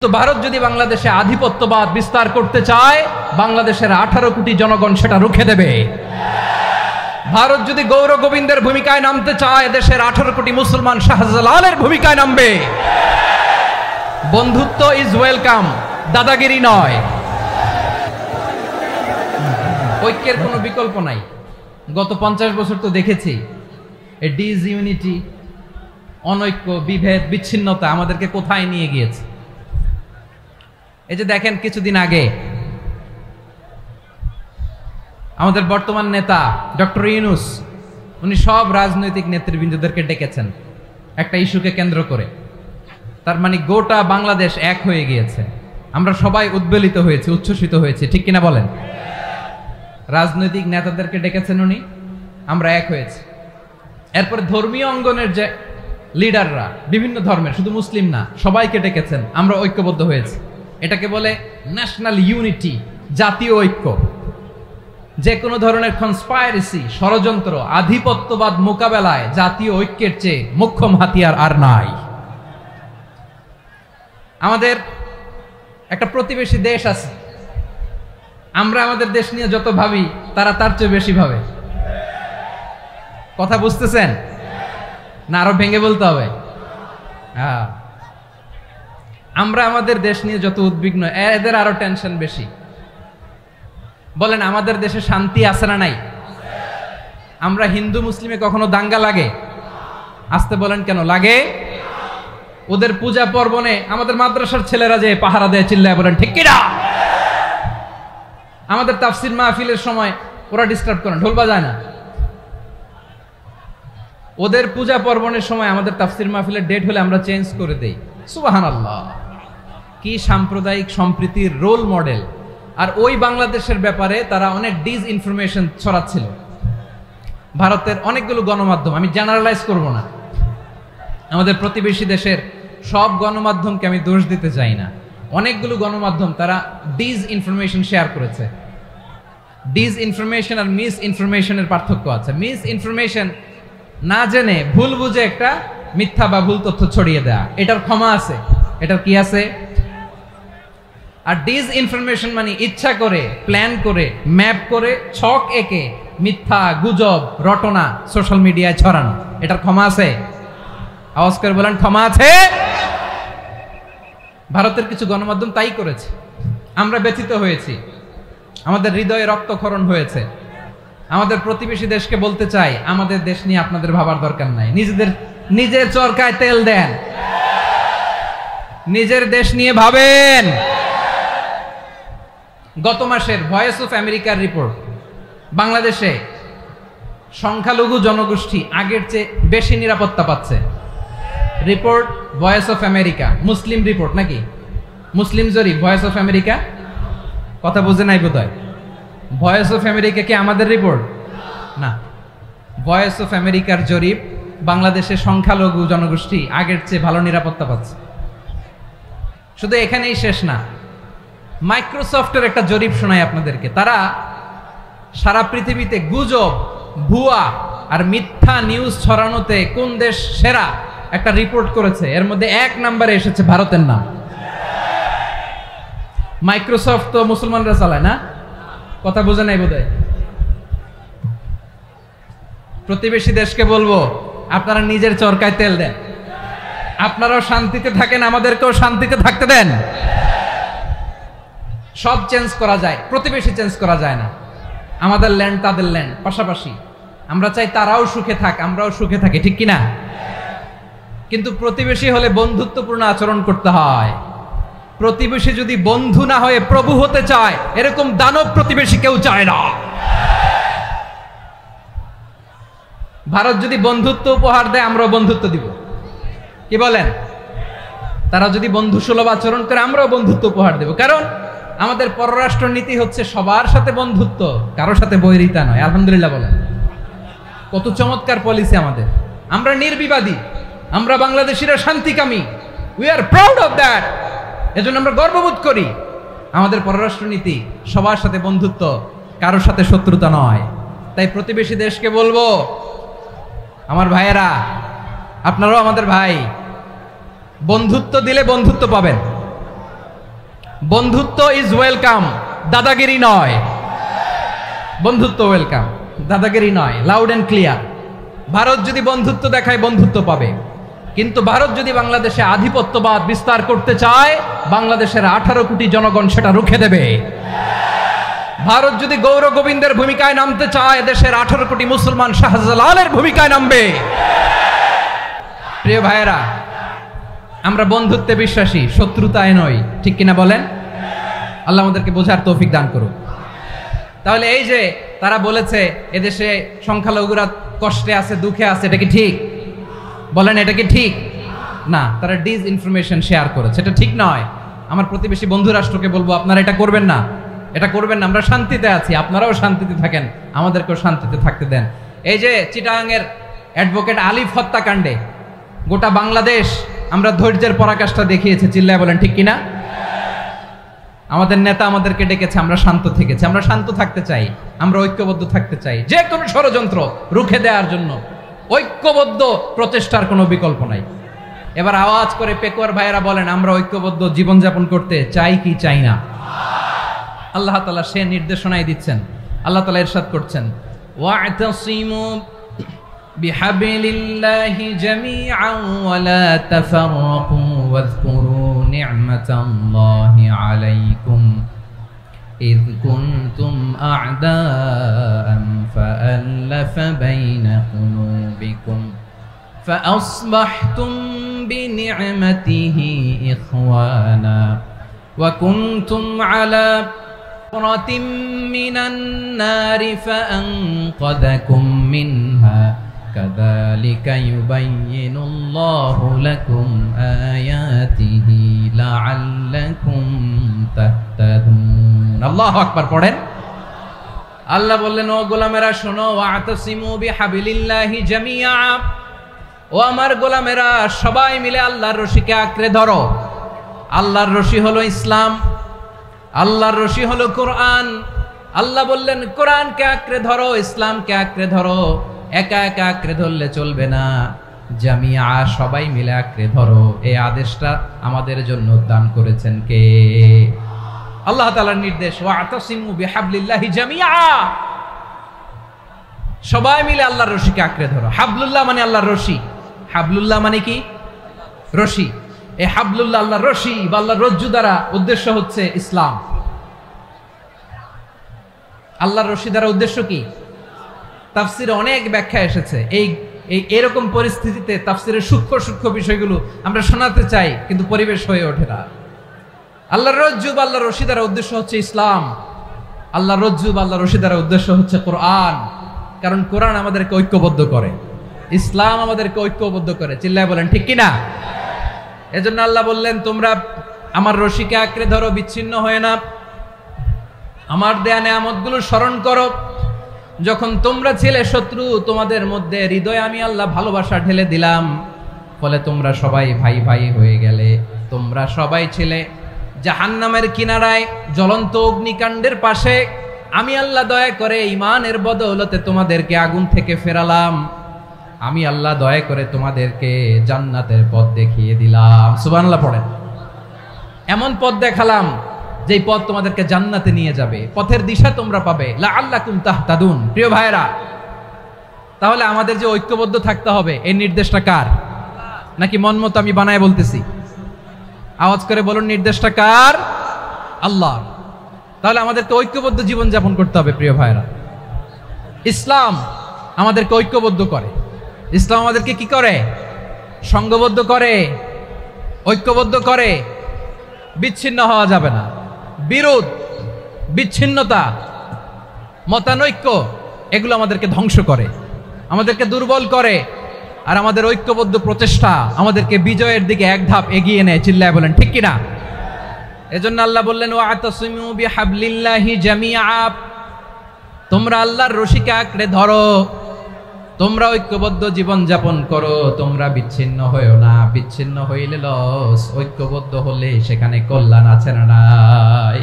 তো ভারত যদি বাংলাদেশে আধিপত্যবাদ বিস্তার করতে চায়, বাংলাদেশের 18 কোটি জনগণ সেটা রুখে দেবে। ভারত যদি গৌর গোবিন্দের ভূমিকায় নামতে চায়, দেশের 18 কোটি মুসলমান শাহজালালের ভূমিকায় নামবে। বন্ধুত্ব ইজ ওয়েলকাম, দাদাগিরি নয়। ঐক্যের কোনো বিকল্প নাই। গত 50 বছর তো দেখেছি এ ডিসইউনিটি, অনৈক্য, বিভেদ, বিচ্ছিন্নতা আমাদেরকে কোথায় নিয়ে গিয়েছে। এই যে দেখেন, কিছুদিন আগে আমাদের বর্তমান নেতা ডক্টর ইউনূস, উনি সব রাজনৈতিক নেতৃবৃন্দদেরকে ডেকেছেন একটা ইস্যুকে কেন্দ্র করে। তার মানে গোটা বাংলাদেশ এক হয়ে গিয়েছে। আমরা সবাই উদ্বেলিত হয়েছি, উচ্ছ্বসিত হয়েছি, ঠিক কিনা বলেন? রাজনৈতিক নেতাদেরকে ডেকেছেন উনি, আমরা এক হয়েছি। এরপরে ধর্মীয় অঙ্গনের যে লিডাররা, বিভিন্ন ধর্মের, শুধু মুসলিম না, সবাইকে ডেকেছেন, আমরা ঐক্যবদ্ধ হয়েছি। এটাকে বলে ন্যাশনাল ইউনিটি, জাতীয় ঐক্য। যে কোনো ধরনের কনস্পাইরেসি, ষড়যন্ত্র, আধিপত্যবাদ মোকাবেলায় জাতীয় ঐক্যের চেয়ে মোক্ষম হাতিয়ার আর নাই। আমাদের একটা প্রতিবেশী দেশ আছে, আমরা আমাদের দেশ নিয়ে যত ভাবি, তারা তার চেয়ে বেশি ভাবে। কথা বুঝতেছেন না? আরো ভেঙে বলতে হবে। হ্যাঁ, আমরা আমাদের দেশ নিয়ে যত উদ্বিগ্ন, এদের আরো টেনশন বেশি। বলেন, আমাদের দেশে শান্তি আছে না নাই? আমরা হিন্দু মুসলিমে কখনো দাঙ্গা লাগে? আসতে বলেন, কেন লাগে? ওদের পূজা পার্বণে আমাদের মাদ্রাসার ছেলেরা যে পাহারা দেয়, চিল্লায় বলেন ঠিক কিনা? আমাদের তাফসির মাহফিলের সময় ওরা ডিস্টার্ব করে, ঢোল বাজায় না। ওদের পূজা পার্বণের সময় আমাদের তাফসির মাহফিলের ডেট হলে আমরা চেঞ্জ করে দেই। সুবহানাল্লাহ, কি সাম্প্রদায়িক সম্প্রীতির রোল মডেল। আর ওই বাংলাদেশের ব্যাপারে তারা অনেক ডিসইনফরমেশন ছড়াচ্ছিল। ভারতের অনেকগুলো গণমাধ্যম, আমি জেনারেলাইজ করব না, আমাদের প্রতিবেশী দেশের সব গণমাধ্যমকে আমি দোষ দিতে চাই না। অনেকগুলো গণমাধ্যম তারা ডিসইনফরমেশন শেয়ার করেছে। ডিসইনফরমেশন আর মিস ইনফরমেশনের পার্থক্য আছে। মিস ইনফরমেশন না জেনে ভুল বুঝে একটা মিথ্যা বা ভুল তথ্য ছড়িয়ে দেয়া, এটার ক্ষমা আছে, এটার কি আছে? আর ডিসইনফরমেশন মানে ইচ্ছা করে, প্ল্যান করে, ম্যাপ করে, ছক এঁকে মিথ্যা, গুজব, রটনা সোশ্যাল মিডিয়ায় ছড়ানো, এটার ক্ষমা আছে? আওয়াজ করে বলেন, ক্ষমা আছে? ভারতের কিছু গণমাধ্যম তাই করেছে। আমরা ব্যথিত হয়েছি, আমাদের হৃদয়ে রক্তক্ষরণ হয়েছে। আমাদের প্রতিবেশী দেশকে বলতে চাই, আমাদের দেশ নিয়ে আপনাদের ভাবার দরকার নাই। নিজের চরকায় তেল দেন, নিজের দেশ নিয়ে ভাবেন। গত মাসের ভয়েস অফ আমেরিকার রিপোর্ট, বাংলাদেশে সংখ্যালঘু জনগোষ্ঠী আগের চেয়ে বেশি নিরাপত্তা পাচ্ছে। Report voice of America, Muslim report নাকি? মুসলিম জরিপ, ভয়েস অফ আমেরিকা। কথা বুঝে নাই বোধহয়। ভয়েস অফ আমেরিকা কি আমাদের রিপোর্ট? না, ভয়েস অফ আমেরিকার জরিপ, বাংলাদেশের সংখ্যালঘু জনগোষ্ঠী আগের চেয়ে ভালো নিরাপত্তা পাচ্ছে। শুধু এখানেই শেষ না, মাইক্রোসফটের একটা জরিপ শোনায় আপনাদেরকে। তারা সারা পৃথিবীতে গুজব, ভুয়া আর মিথ্যা নিউজ ছড়ানোতে কোন দেশ সেরা একটা রিপোর্ট করেছে। এর মধ্যে 1 নম্বরে এসেছে ভারতের নাম। মাইক্রোসফট তো মুসলমানরা চালায় না? কথা বোঝে নাই বোধহয়। প্রতিবেশী দেশকে বলবো, আপনারা নিজের চরকায় তেল দেন, আপনারাও শান্তিতে থাকেন, আমাদেরকেও শান্তিতে থাকতে দেন। সব চেঞ্জ করা যায়, প্রতিবেশী চেঞ্জ করা যায় না। আমাদের ল্যান্ড তাদের ল্যান্ড, পাশাপাশি। আমরা চাই তারাও সুখে থাক, আমরাও সুখে থাকি, ঠিক কিনা? কিন্তু প্রতিবেশী হলে বন্ধুত্বপূর্ণ আচরণ করতে হয়। প্রতিবেশী যদি বন্ধু না হয়ে প্রভু হতে চায়, এরকম দানব প্রতিবেশী কেউ চায় না। ভারত যদি বন্ধুত্ব উপহার দেয়, আমরাও বন্ধুত্ব দিব। কি বলেন? তারা যদি বন্ধু সুলভ আচরণ করে, আমরাও বন্ধুত্ব উপহার দেব। কারণ আমাদের পররাষ্ট্র নীতি হচ্ছে সবার সাথে বন্ধুত্ব, কারোর সাথে বৈরিতা নয়। আলহামদুলিল্লাহ বলেন, কত চমৎকার পলিসি আমাদের। আমরা নির্বিবাদী, আমরা বাংলাদেশিরা শান্তিকামী। We are proud of that. এজন্য আমরা গর্ববোধ করি। আমাদের পররাষ্ট্র নীতি সবার সাথে বন্ধুত্ব, কারোর সাথে শত্রুতা নয়। তাই প্রতিবেশী দেশকে বলবো, আমার ভাইয়েরা, আপনারাও আমাদের ভাই, বন্ধুত্ব দিলে বন্ধুত্ব পাবেন। বন্ধুত্ব ইজ ওয়েলকাম, দাদাগিরি নয়। বন্ধুত্ব ওয়েলকাম, দাদাগিরি নয়, লাউড এন্ড ক্লিয়ার। ভারত যদি বন্ধুত্ব দেখায় বন্ধুত্ব পাবে, কিন্তু ভারত যদি বাংলাদেশে আধিপত্যবাদ বিস্তার করতে চায়, বাংলাদেশের 18 কোটি জনগণ সেটা রুখে দেবে। ভারত যদি গৌর গোবিন্দের ভূমিকায় নামতে চায়, দেশের 18 কোটি মুসলমান শাহজালালের ভূমিকায় নামবে। প্রিয় ভাইয়েরা, আমরা বন্ধুত্বে বিশ্বাসী, শত্রুতায় নই, ঠিক কিনা বলেন? আল্লাহ আমাদেরকে বোঝার তৌফিক দান করুন। তাহলে এই যে তারা বলেছে এদেশে সংখ্যালঘুরা কষ্টে আছে, দুঃখে আছে, এটা কি ঠিক? বলেন, এটা কি ঠিক? না, তারা ডিস ইনফরমেশন শেয়ার করেছে, এটা ঠিক নয়। আমার প্রতিবেশী বন্ধু রাষ্ট্রকে বলবো, আপনারা এটা করবেন না, এটা করবেন না। আমরা শান্তিতে আছি, আপনারাও শান্তিতে থাকেন, আমাদেরকেও শান্তিতে থাকতে দেন। এই যে চিটাগাংয়ের অ্যাডভোকেট আলিফ হত্যাকাণ্ডে গোটা বাংলাদেশ আমরা ধৈর্যের পরাকাষ্ঠা দেখিয়েছে, চিল্লায় বলেন ঠিক কিনা? আমাদের নেতা আমাদেরকে ডেকেছে, আমরা শান্ত থেকেছি। আমরা শান্ত থাকতে চাই, আমরা ঐক্যবদ্ধ থাকতে চাই। যে কোনো ষড়যন্ত্র রুখে দেওয়ার জন্য ঐক্যবদ্ধ প্রচেষ্টার কোনো বিকল্প নাই। এবার আওয়াজ করে পেকুয়ার ভাইয়েরা বলেন, আমরা ঐক্যবদ্ধ জীবনযাপন করতে চাই কি চাই না? আল্লাহ তাআলা সে নির্দেশনাই দিচ্ছেন। আল্লাহ তাআলা ইরশাদ করছেন, ওয়া'তাসিমু বিহাবলিল্লাহি জামিআন ওয়া লা তাফাররাকু ওয়াযকুরু নি'মাতাল্লাহি আলাইকুম ইয কুনতুম আ'দাআন ফাআল্লাফা বাইনা কুলুবিকুম فأصبحتم بنعمته إخوانا وكنتم على حفرة من النار فأنقذكم منها كذلك يبين الله لكم آياته لعلكم تهتدون الله أكبر পড়েন। আল্লাহ বললেন, ও গোলামেরা শোনো, ওয়া'তাসিমু বিহাবলিল্লাহি জামিআ, ও আমার গোলামেরা সবাই মিলে আল্লাহর রশিকে আঁকড়ে ধরো। আল্লাহর রশি হলো ইসলাম, আল্লাহর রশি হলো কোরআন। আল্লাহ বললেন, কোরআনকে আঁকড়ে ধরো, ইসলামকে আঁকড়ে ধরো। একা একা আঁকড়ে ধরলে চলবে না, জামিআ, সবাই মিলে আঁকড়ে ধরো। এই আদেশটা আমাদের জন্য দান করেছেন কে? আল্লাহ তাআলার নির্দেশ, ওয়া'তাসিমু বিহাবলিল্লাহি জামিআ, সবাই মিলে আল্লাহর রশিকে আঁকড়ে ধরো। হাবলুল্লাহ মানে আল্লাহর রশি। হাবলুল্লাহ মানে কি? রশি। এই হাবলুল্লাহ আল্লাহর রশি বা আল্লাহর রজ্জু দ্বারা উদ্দেশ্য হচ্ছে ইসলাম। আল্লাহর রশি দ্বারা উদ্দেশ্য কি? তাফসিরে অনেক ব্যাখ্যা এসেছে। এরকম পরিস্থিতিতে তাফসিরের সূক্ষ্ম সূক্ষ্ম বিষয়গুলো আমরা শোনাতে চাই, কিন্তু পরিবেশ হয়ে ওঠে না। আল্লাহর রজ্জু বা আল্লাহর রশি দ্বারা উদ্দেশ্য হচ্ছে ইসলাম। আল্লাহর রজ্জু বা আল্লাহর রশি দ্বারা উদ্দেশ্য হচ্ছে কোরআন। কারণ কোরআন আমাদেরকে ঐক্যবদ্ধ করে, ইসলাম আমাদেরকে ঐক্যবদ্ধ করে। চিল্লায় বলেন ঠিক কিনা? এজন্য আল্লাহ বললেন, তোমরা আমার রশিকে আঁকড়ে ধরো, বিচ্ছিন্ন হয়ে না। আমার দেয়া নেয়ামতগুলো স্মরণ করো। যখন তোমরা ছিলে শত্রু, তোমাদের মধ্যে হৃদয়ে আমি আল্লাহ ভালোবাসা ঢেলে দিলাম, ফলে তোমরা সবাই ভাই ভাই হয়ে গেলে। তোমরা সবাই ছিলে জাহান্নামের কিনারায়, জ্বলন্ত অগ্নিকাণ্ডের পাশে। আমি আল্লাহ দয়া করে ঈমানের বদৌলতে তোমাদেরকে আগুন থেকে ফেরালাম। আমি আল্লাহ দয়া করে তোমাদেরকে জান্নাতের পথ দেখিয়ে দিলাম। সুবহানাল্লাহ পড়েন। এমন পথ দেখালাম যেই পথ তোমাদেরকে জান্নাতে নিয়ে যাবে, পথের দিশা তোমরা পাবে। লাআল্লাকুম তাহতাদুন। প্রিয় ভাইরা, তাহলে আমাদের যে ঐক্যবদ্ধ থাকতে হবে, এই নির্দেশটা কার? নাকি মন মতো আমি বানায় বলতেছি? আওয়াজ করে বলুন, নির্দেশটা কার? আল্লাহ। তাহলে আমাদেরকে ঐক্যবদ্ধ জীবন যাপন করতে হবে। প্রিয় ভাইরা, ইসলাম আমাদেরকে ঐক্যবদ্ধ করে। ইসলাম আমাদেরকে কি করে? সংঘবদ্ধ করে, ঐক্যবদ্ধ করে। বিচ্ছিন্ন হওয়া যাবে না। বিরোধ, বিচ্ছিন্নতা, মতানৈক্য, এগুলো আমাদেরকে ধ্বংস করে, আমাদেরকে দুর্বল করে। আর আমাদের ঐক্যবদ্ধ প্রচেষ্টা আমাদেরকে বিজয়ের দিকে এক ধাপ এগিয়ে নেয়। চিল্লায় বলেন ঠিক কিনা? এজন্য আল্লাহ বললেন, ওয়া'তাসিমু বিহাবলিল্লাহি জামিআ, তোমরা আল্লাহর রশিকে আঁকড়ে ধরো, তোমরা ঐক্যবদ্ধ জীবন যাপন করো, তোমরা বিচ্ছিন্ন হইও না। বিচ্ছিন্ন হইলে লস, ঐক্যবদ্ধ হলে সেখানে কল্যাণ আছে না নাই?